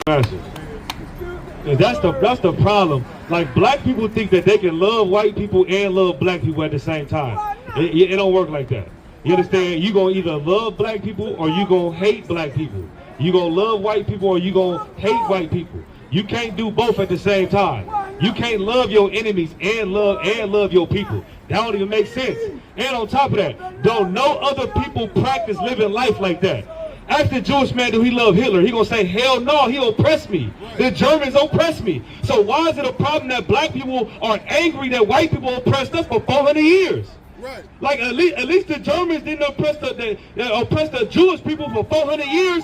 Master. And that's the problem. Like, black people think that they can love white people and love black people at the same time. It don't work like that. You understand? You gonna either love black people or you gonna hate black people. You gonna love white people or you gonna hate white people. You can't do both at the same time. You can't love your enemies and love your people. That don't even make sense. And on top of that, don't no other people practice living life like that. Ask the Jewish man, do he love Hitler? He gonna say, hell no, he oppressed me. The Germans oppressed me. So why is it a problem that black people are angry that white people oppressed us for 400 years? Right. Like, at least the Germans didn't oppress the Jewish people for 400 years.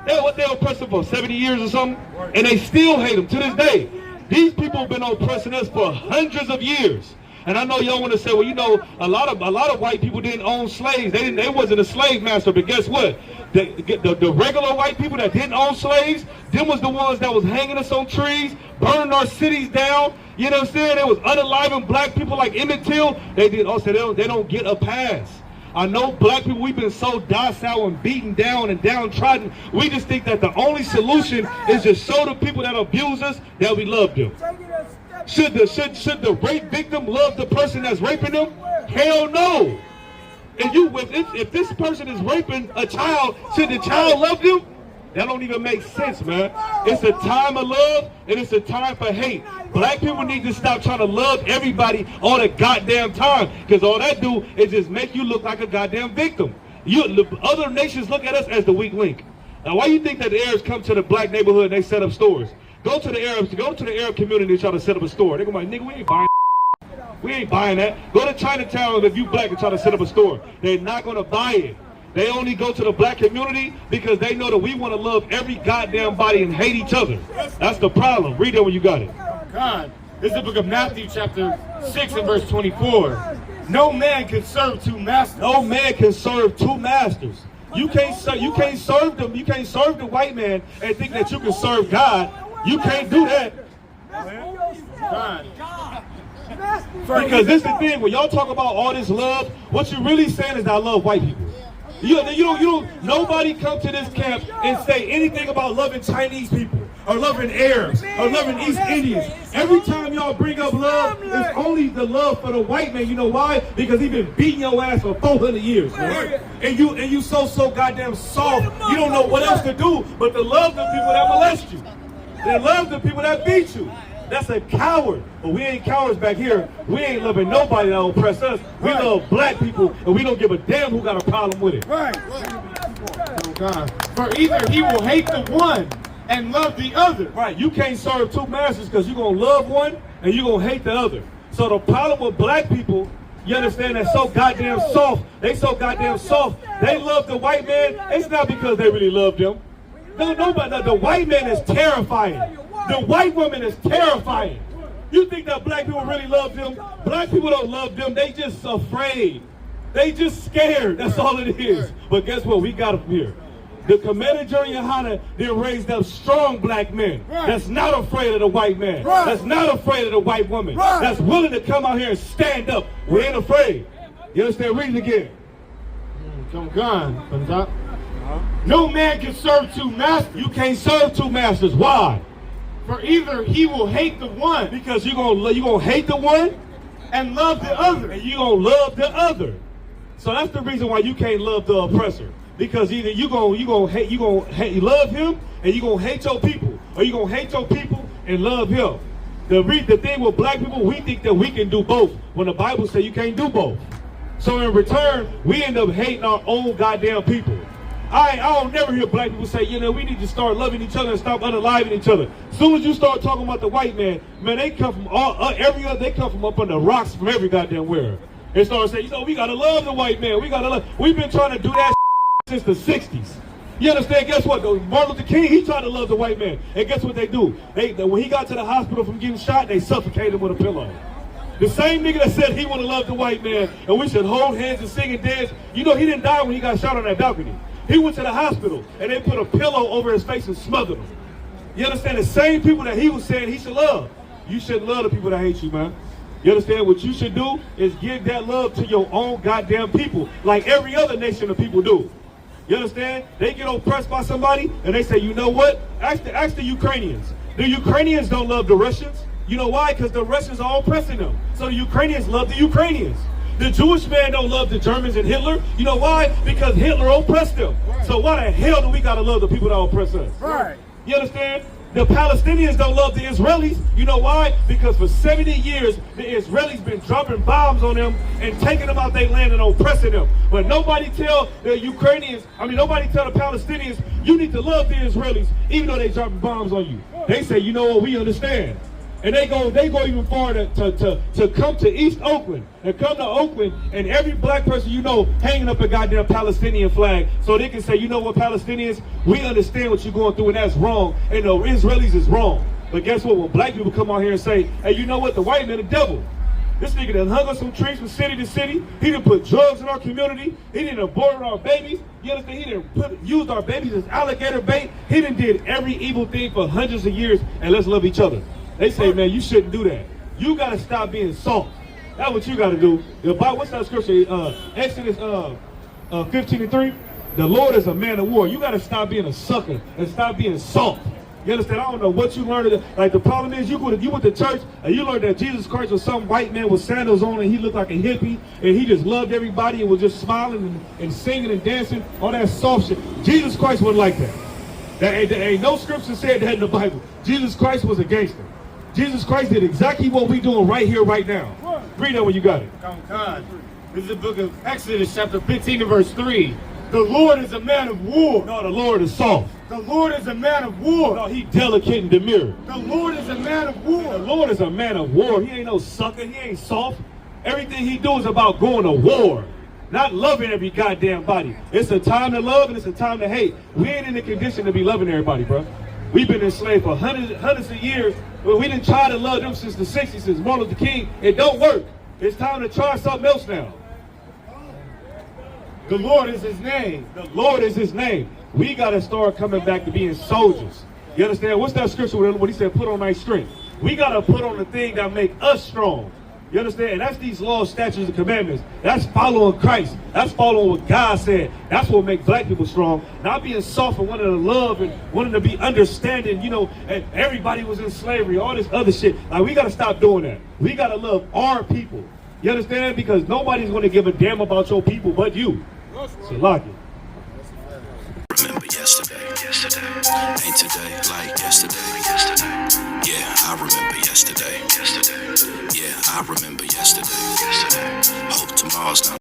They oppressed them for 70 years or something, and they still hate them to this day. These people have been oppressing us for hundreds of years. And I know y'all want to say, well, you know, a lot of white people didn't own slaves. They wasn't a slave master. But guess what? The regular white people that didn't own slaves, them was the ones that was hanging us on trees, burning our cities down. You know what I'm saying? They was unaliving black people like Emmett Till. They don't get a pass. I know black people, we've been so docile and beaten down and downtrodden. We just think that the only solution is to show the people that abuse us that we love them. Should the rape victim love the person that's raping them? Hell no. If this person is raping a child, should the child love them? That don't even make sense, man. It's a time of love and it's a time for hate. Black people need to stop trying to love everybody all the goddamn time, because all that do is just make you look like a goddamn victim. Other nations look at us as the weak link. Now, why you think that the Arabs come to the black neighborhood and they set up stores? Go to the Arab community and try to set up a store. They go like, nigga, we ain't buying that. We ain't buying that. Go to Chinatown if you black and try to set up a store. They're not gonna buy it. They only go to the black community because they know that we want to love every goddamn body and hate each other. That's the problem. Read it when you got it. God, this is the book of Matthew chapter 6 and verse 24. No man can serve two masters. No man can serve two masters. You can't serve them. You can't serve the white man and think that you can serve God. You can't do that. God. Because this is the thing, when y'all talk about all this love, what you're really saying is I love white people. Nobody come to this camp and say anything about loving Chinese people or loving Arabs or loving East Indians. Every time y'all bring up love, it's only the love for the white man. You know why? Because he been beating your ass for 400 years. Right? And you so goddamn soft, you don't know what else to do but to love the people that molest you. They love the people that beat you. That's a coward. But we ain't cowards back here. We ain't loving nobody that oppress us. We love black people, and we don't give a damn who got a problem with it. Right. Oh God. For either he will hate the one and love the other. Right. You can't serve two masters because you're going to love one and you're going to hate the other. So the problem with black people, you understand, they're so goddamn soft. They so goddamn soft. They love the white man. It's not because they really love them. No, nobody. The white man is terrifying. The white woman is terrifying. You think that black people really love them? Black people don't love them. They just afraid. They just scared. That's all it is. But guess what? We got them here. The Commander Journey Hana, they raised up strong black men that's not afraid of the white man. That's not afraid of the white woman. That's willing to come out here and stand up. We ain't afraid. You understand? Read it again. Come on. No man can serve two masters. You can't serve two masters. Why? For either he will hate the one, because you're gonna hate the one and love the other, and you're gonna love the other. So that's the reason why you can't love the oppressor, because either you gonna love him and you're gonna hate your people, or you're gonna hate your people and love him. The thing with black people, we think that we can do both when the Bible says you can't do both. So in return, we end up hating our own goddamn people. I don't never hear black people say, we need to start loving each other and stop unaliving each other. As soon as you start talking about the white man, they come from they come from up under rocks from every goddamn where. They start saying, we gotta love the white man. We've been trying to do that since the 60s. You understand? Guess what? Martin Luther King, he tried to love the white man. And guess what they do? When he got to the hospital from getting shot, they suffocated him with a pillow. The same nigga that said he want to love the white man and we should hold hands and sing and dance, he didn't die when he got shot on that balcony. He went to the hospital and they put a pillow over his face and smothered him. You understand? The same people that he was saying he should love. You shouldn't love the people that hate you, man. You understand? What you should do is give that love to your own goddamn people, like every other nation of people do. You understand? They get oppressed by somebody and they say, you know what? Ask the Ukrainians. The Ukrainians don't love the Russians. You know why? Because the Russians are oppressing them. So the Ukrainians love the Ukrainians. The Jewish man don't love the Germans and Hitler. You know why? Because Hitler oppressed them. So why the hell do we gotta love the people that oppress us? Right. You understand? The Palestinians don't love the Israelis. You know why? Because for 70 years, the Israelis been dropping bombs on them and taking them out their land and oppressing them. But nobody tell the Ukrainians, nobody tell the Palestinians, you need to love the Israelis, even though they dropping bombs on you. They say, you know what, we understand. And they go even farther to come to East Oakland and come to Oakland, and every black person you know hanging up a goddamn Palestinian flag so they can say, you know what, Palestinians, we understand what you're going through and that's wrong, and the Israelis is wrong. But guess what? When black people come out here and say, hey, you know what, the white man the devil. This nigga done hung us some trees from city to city. He done put drugs in our community. He done aborted our babies. You understand? He done used our babies as alligator bait. He done did every evil thing for hundreds of years, and let's love each other. They say, man, you shouldn't do that. You got to stop being soft. That's what you got to do. The Bible, what's that scripture? Exodus 15:3. The Lord is a man of war. You got to stop being a sucker and stop being soft. You understand? I don't know what you learned. Like, the problem is you went to church and you learned that Jesus Christ was some white man with sandals on and he looked like a hippie and he just loved everybody and was just smiling and singing and dancing. All that soft shit. Jesus Christ wasn't like that. There ain't no scripture said that in the Bible. Jesus Christ was a gangster. Jesus Christ did exactly what we doing right here, right now. Read that when you got it. God. This is the book of Exodus, chapter 15 and verse 3. The Lord is a man of war. No, the Lord is soft. The Lord is a man of war. No, he delicate and demure. The Lord is a man of war. The Lord is a man of war. He ain't no sucker. He ain't soft. Everything he do is about going to war. Not loving every goddamn body. It's a time to love and it's a time to hate. We ain't in the condition to be loving everybody, bro. We've been enslaved for hundreds of years, but we didn't try to love them since the 60s, since Martin Luther King. It don't work. It's time to try something else now. The Lord is his name. The Lord is his name. We got to start coming back to being soldiers. You understand? What's that scripture when he said, put on thy strength? We got to put on the thing that make us strong. You understand? And that's these laws, statutes, and commandments. That's following Christ. That's following what God said. That's what makes black people strong. Not being soft and wanting to love and wanting to be understanding, you know, and everybody was in slavery, all this other shit. Like, we got to stop doing that. We got to love our people. You understand? Because nobody's going to give a damn about your people but you. So lock it. Remember yesterday, ain't today like yesterday. Yeah, I remember yesterday. Yeah, I remember yesterday. Hope tomorrow's not